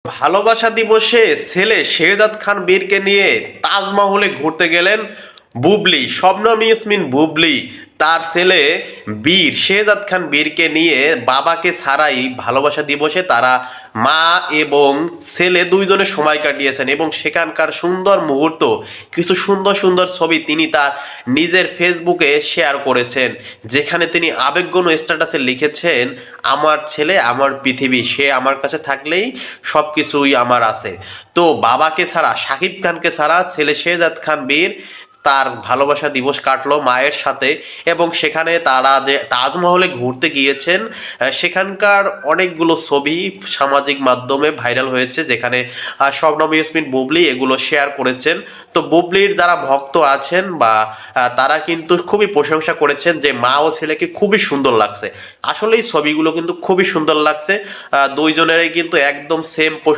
ভালোবাসা দিবসে ছেলে শেহজাদ খান বীরকে নিয়ে তাজমহলে ঘুরতে গেলেন বুবলি, শবনম ইয়াসমিন বুবলি তার ছেলে বীর শেহজাদ খান বীরকে নিয়ে বাবাকে ছাড়াই ভালোবাসা দিবসে তারা মা এবং ছেলে দুইজনে সময় কাটিয়েছেন এবং সেখানকার সুন্দর মুহূর্ত, কিছু সুন্দর সুন্দর ছবি তিনি তার নিজের ফেসবুকে শেয়ার করেছেন, যেখানে তিনি আবেগঘন স্ট্যাটাসে লিখেছেন, আমার ছেলে আমার পৃথিবী, সে আমার কাছে থাকলেই সব কিছুই আমার আছে। তো বাবাকে ছাড়া, শাকিব খানকে ছাড়া ছেলে শেহজাদ খান বীর তার ভালোবাসা দিবস কাটলো মায়ের সাথে। এবং সেখানে তারা যে তাজমহলে ঘুরতে গিয়েছেন, সেখানকার অনেকগুলো ছবি সামাজিক মাধ্যমে ভাইরাল হয়েছে, যেখানে শবনম ইয়াসমিন বুবলি এগুলো শেয়ার করেছেন। তো বুবলির যারা ভক্ত আছেন বা তারা কিন্তু খুবই প্রশংসা করেছেন যে মা ও ছেলেকে খুবই সুন্দর লাগছে। আসলে এই ছবিগুলো কিন্তু খুবই সুন্দর লাগছে, দুইজনেরই কিন্তু একদম সেম